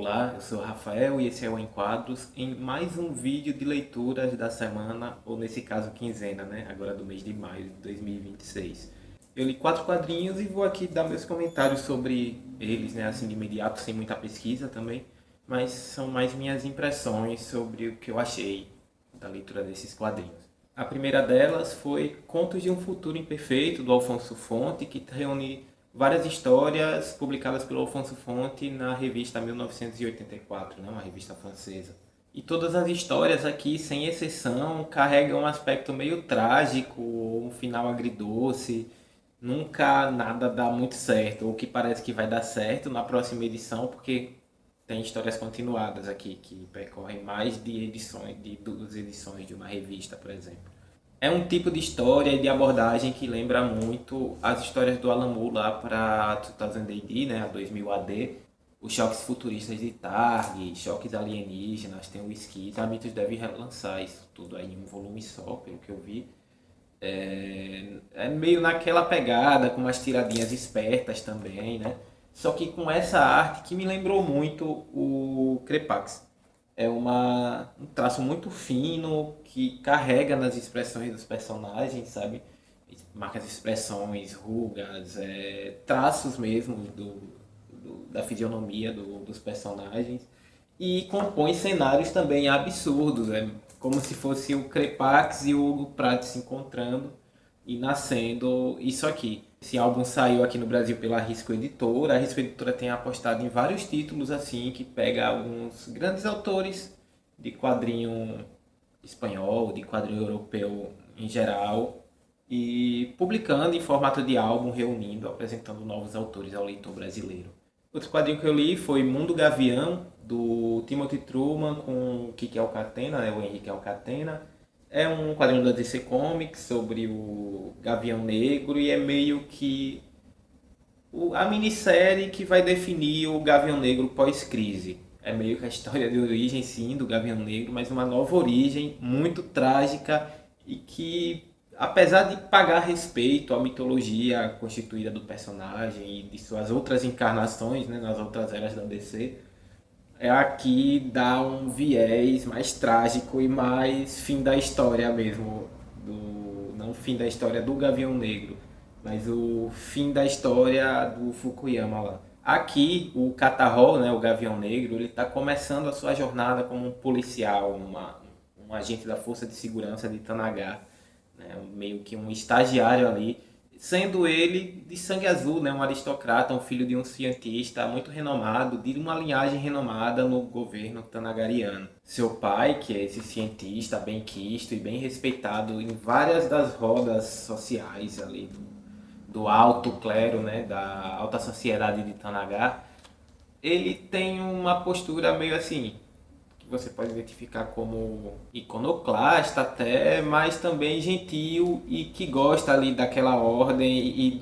Olá, eu sou o Rafael e esse é o Enquadros em mais um vídeo de leituras da semana, ou nesse caso quinzena, né? Agora do mês de maio de 2026. Eu li 4 quadrinhos e vou aqui dar meus comentários sobre eles, né? Assim de imediato, sem muita pesquisa também, mas são mais minhas impressões sobre o que eu achei da leitura desses quadrinhos. A primeira delas foi Contos de um Futuro Imperfeito, do Alfonso Fonte, que reúne várias histórias publicadas pelo Alfonso Fonte na revista 1984, né, uma revista francesa. E todas as histórias aqui, sem exceção, carregam um aspecto meio trágico, um final agridoce. Nunca nada dá muito certo, ou que parece que vai dar certo na próxima edição, porque tem histórias continuadas aqui que percorrem mais de edições, de 2 edições de uma revista, por exemplo. É um tipo de história e de abordagem que lembra muito as histórias do Alan Moore lá para 2000 AD, né, a 2000 AD, os choques futuristas de Targ, choques alienígenas, tem o Skis. A Mitos deve relançar isso tudo aí em um volume só, pelo que eu vi. É meio naquela pegada, com umas tiradinhas espertas também, né? Só que com essa arte que me lembrou muito o Crepax. Um traço muito fino que carrega nas expressões dos personagens, sabe? Marcas expressões, rugas, traços mesmo da fisionomia dos personagens. E compõe cenários também absurdos, como se fosse o Crepax e o Hugo Pratt se encontrando e nascendo isso aqui. Esse álbum saiu aqui no Brasil pela Risco Editora. A Risco Editora tem apostado em vários títulos assim, que pega alguns grandes autores de quadrinho espanhol, de quadrinho europeu em geral, e publicando em formato de álbum, reunindo, apresentando novos autores ao leitor brasileiro. Outro quadrinho que eu li foi Mundo Gavião, do Timothy Truman com o Kiki Alcatena, né, o Henrique Alcatena. É um quadrinho da DC Comics sobre o Gavião Negro e é meio que a minissérie que vai definir o Gavião Negro pós-crise. É meio que a história de origem, sim, do Gavião Negro, mas uma nova origem muito trágica e que, apesar de pagar respeito à mitologia constituída do personagem e de suas outras encarnações, né, nas outras eras da DC, aqui dá um viés mais trágico e mais fim da história mesmo. Não o fim da história do Gavião Negro, mas o fim da história do Fukuyama lá. Aqui, o Katarro, né, o Gavião Negro, ele está começando a sua jornada como um policial, um agente da Força de Segurança de Tanagar, né, meio que um estagiário ali, sendo ele de sangue azul, né, um aristocrata, um filho de um cientista muito renomado, de uma linhagem renomada no governo tanagariano. Seu pai, que é esse cientista bem quisto e bem respeitado em várias das rodas sociais ali do alto clero, né, da alta sociedade de Tanagar, ele tem uma postura meio assim, que você pode identificar como iconoclasta até, mas também gentil e que gosta ali daquela ordem e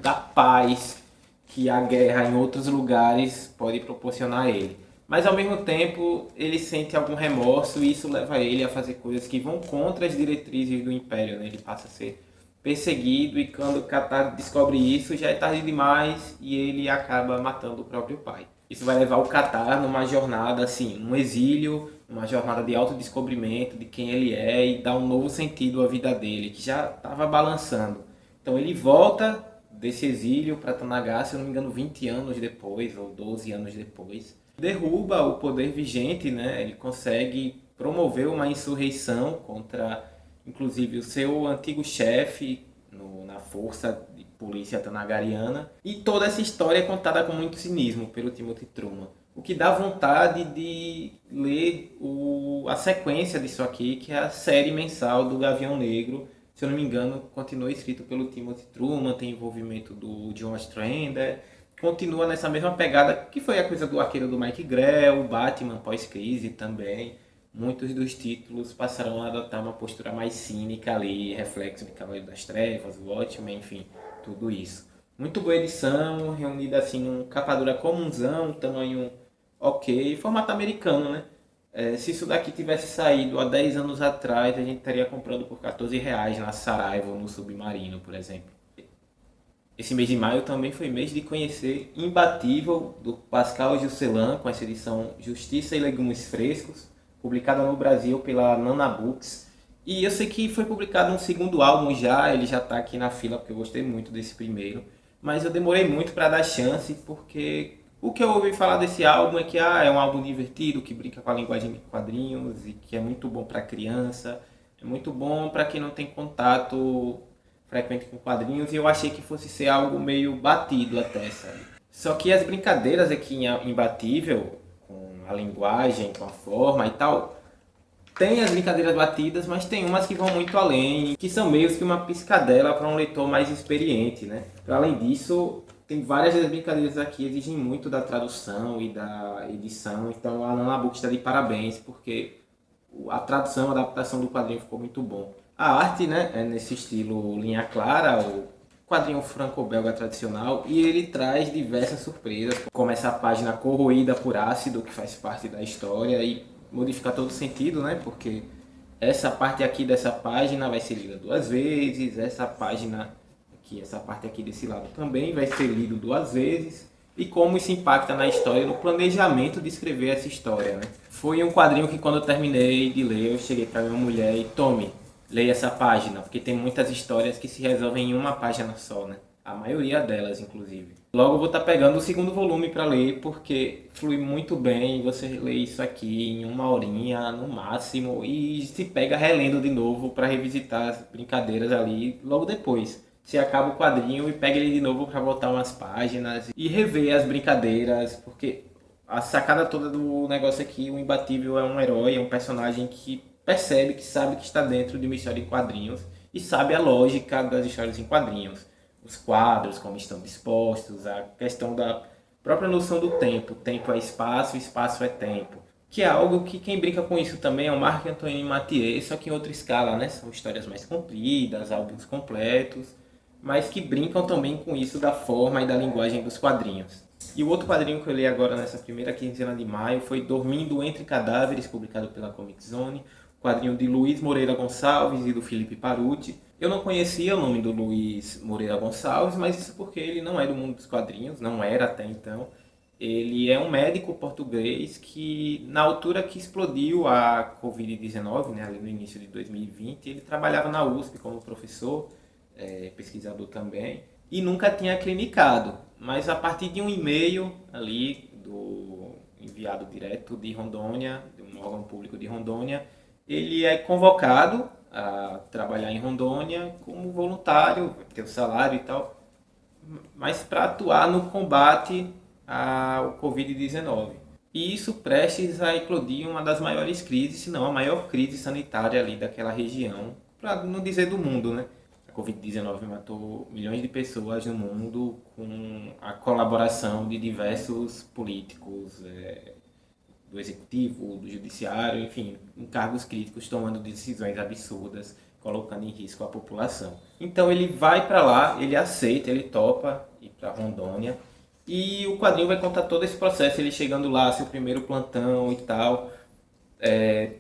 da paz que a guerra em outros lugares pode proporcionar a ele. Mas ao mesmo tempo ele sente algum remorso e isso leva ele a fazer coisas que vão contra as diretrizes do Império, né? Ele passa a ser perseguido e quando o Catar descobre isso já é tarde demais e ele acaba matando o próprio pai. Isso vai levar o Catar numa jornada, assim, um exílio, uma jornada de autodescobrimento de quem ele é e dar um novo sentido à vida dele, que já estava balançando. Então ele volta desse exílio para Tanagar, se eu não me engano, 20 anos depois, ou 12 anos depois. Derruba o poder vigente, né? Ele consegue promover uma insurreição contra, inclusive, o seu antigo chefe na força de polícia tanagariana. E toda essa história é contada com muito cinismo pelo Timothy Truman. O que dá vontade de ler a sequência disso aqui, que é a série mensal do Gavião Negro. Se eu não me engano, continua escrito pelo Timothy Truman, tem envolvimento do John Ostrander. Continua nessa mesma pegada, que foi a coisa do Arqueiro do Mike Grell, o Batman pós-crise também. Muitos dos títulos passaram a adotar uma postura mais cínica ali, reflexo de Cavaleiro das Trevas, Watchmen, enfim, tudo isso. Muito boa edição, reunida assim num capa dura comunzão, tamanho ok, formato americano, né? Se isso daqui tivesse saído há 10 anos atrás, a gente estaria comprando por R$ 14 na Saraiva ou no Submarino, por exemplo. Esse mês de maio também foi mês de conhecer Imbatível, do Pascal Juscelin, com essa edição Justiça e Legumes Frescos, publicada no Brasil pela Nana Books. E eu sei que foi publicado um segundo álbum já, ele já está aqui na fila, porque eu gostei muito desse primeiro. Mas eu demorei muito para dar chance, porque o que eu ouvi falar desse álbum é que é um álbum divertido, que brinca com a linguagem de quadrinhos e que é muito bom para criança, é muito bom para quem não tem contato frequente com quadrinhos, e eu achei que fosse ser algo meio batido até, sabe? Só que as brincadeiras aqui em Imbatível, com a linguagem, com a forma e tal, tem as brincadeiras batidas, mas tem umas que vão muito além, que são meio que uma piscadela para um leitor mais experiente, né? Além disso, tem várias das brincadeiras aqui que exigem muito da tradução e da edição, então a Nana Book está de parabéns, porque a tradução, a adaptação do quadrinho ficou muito bom. A arte, né, é nesse estilo linha clara, o quadrinho franco-belga tradicional, e ele traz diversas surpresas, como essa página corroída por ácido, que faz parte da história e modifica todo o sentido, né, porque essa parte aqui dessa página vai ser lida duas vezes, essa página aqui, essa parte aqui desse lado também vai ser lido duas vezes, e como isso impacta na história, no planejamento de escrever essa história, né? Foi um quadrinho que quando eu terminei de ler, eu cheguei para minha mulher e tome, leia essa página, porque tem muitas histórias que se resolvem em uma página só, né? A maioria delas, inclusive. Logo eu vou estar pegando o segundo volume para ler, porque flui muito bem, você lê isso aqui em uma horinha no máximo e se pega relendo de novo para revisitar as brincadeiras ali logo depois. Você acaba o quadrinho e pega ele de novo para voltar umas páginas e rever as brincadeiras, porque a sacada toda do negócio aqui, o Imbatível é um herói, é um personagem que percebe, que sabe que está dentro de uma história em quadrinhos e sabe a lógica das histórias em quadrinhos. Os quadros, como estão dispostos, a questão da própria noção do tempo. Tempo é espaço, espaço é tempo. Que é algo que quem brinca com isso também é o Marc-Antoine Mathieu, só que em outra escala, né? São histórias mais compridas, álbuns completos, mas que brincam também com isso da forma e da linguagem dos quadrinhos. E o outro quadrinho que eu li agora nessa primeira quinzena de maio foi Dormindo Entre Cadáveres, publicado pela Comic Zone, quadrinho de Luiz Moreira Gonçalves e do Felipe Paruti. Eu não conhecia o nome do Luiz Moreira Gonçalves, mas isso porque ele não é do mundo dos quadrinhos, não era até então. Ele é um médico português que, na altura que explodiu a Covid-19, né, ali no início de 2020, ele trabalhava na USP como professor, pesquisador também, e nunca tinha clinicado. Mas a partir de um e-mail ali do enviado direto de Rondônia, de um órgão público de Rondônia, ele é convocado a trabalhar em Rondônia como voluntário, ter o salário e tal, mas para atuar no combate ao Covid-19. E isso prestes a eclodir uma das maiores crises, se não a maior crise sanitária ali daquela região, para não dizer do mundo, né? A Covid-19 matou milhões de pessoas no mundo com a colaboração de diversos políticos, do executivo, do judiciário, enfim, em cargos críticos tomando decisões absurdas, colocando em risco a população. Então ele vai para lá, ele aceita, ele topa ir para Rondônia, e o quadrinho vai contar todo esse processo, ele chegando lá, seu primeiro plantão e tal,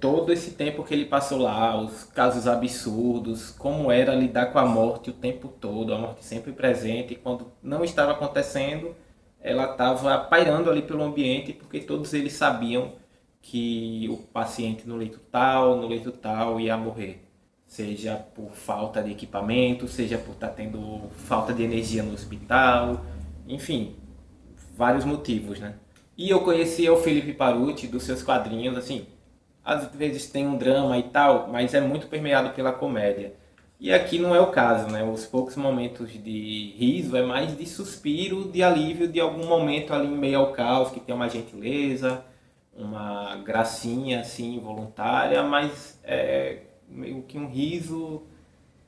todo esse tempo que ele passou lá, os casos absurdos, como era lidar com a morte o tempo todo, a morte sempre presente, e quando não estava acontecendo, ela estava pairando ali pelo ambiente, porque todos eles sabiam que o paciente no leito tal ia morrer. Seja por falta de equipamento, seja por estar tendo falta de energia no hospital, enfim, vários motivos, né? E eu conhecia o Felipe Paruti dos seus quadrinhos, assim, às vezes tem um drama e tal, mas é muito permeado pela comédia. E aqui não é o caso, né? Os poucos momentos de riso é mais de suspiro, de alívio de algum momento ali em meio ao caos, que tem uma gentileza, uma gracinha assim voluntária, mas é meio que um riso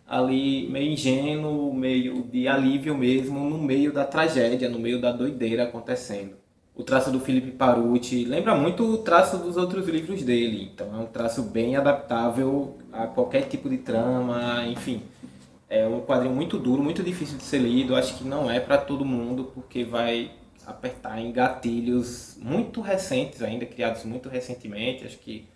ali meio ingênuo, meio de alívio mesmo, no meio da tragédia, no meio da doideira acontecendo. O traço do Felipe Paruti lembra muito o traço dos outros livros dele, então é um traço bem adaptável a qualquer tipo de trama, enfim. É um quadrinho muito duro, muito difícil de ser lido, acho que não é para todo mundo, porque vai apertar em gatilhos muito recentes ainda, criados muito recentemente, acho que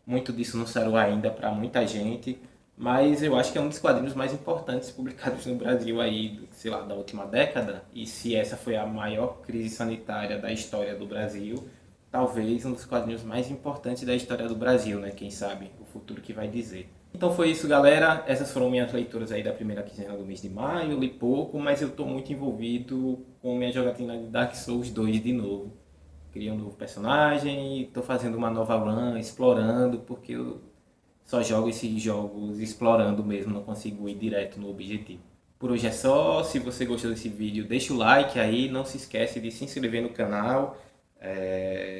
muito disso não saiu ainda para muita gente, mas eu acho que é um dos quadrinhos mais importantes publicados no Brasil aí, sei lá, da última década. E se essa foi a maior crise sanitária da história do Brasil, talvez um dos quadrinhos mais importantes da história do Brasil, né? Quem sabe o futuro que vai dizer. Então foi isso, galera. Essas foram minhas leituras aí da primeira quinzena do mês de maio. Eu li pouco, mas eu estou muito envolvido com minha jogatina de Dark Souls 2 de novo. Criei um novo personagem e estou fazendo uma nova run, explorando, porque eu só jogo esses jogos explorando mesmo, não consigo ir direto no objetivo. Por hoje é só, se você gostou desse vídeo, deixa o like aí, não se esquece de se inscrever no canal.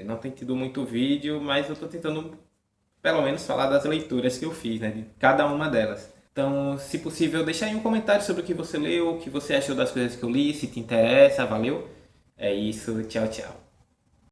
Não tem tido muito vídeo, mas eu estou tentando pelo menos falar das leituras que eu fiz, né, de cada uma delas. Então, se possível, deixa aí um comentário sobre o que você leu, o que você achou das coisas que eu li, se te interessa, valeu? É isso, tchau, tchau.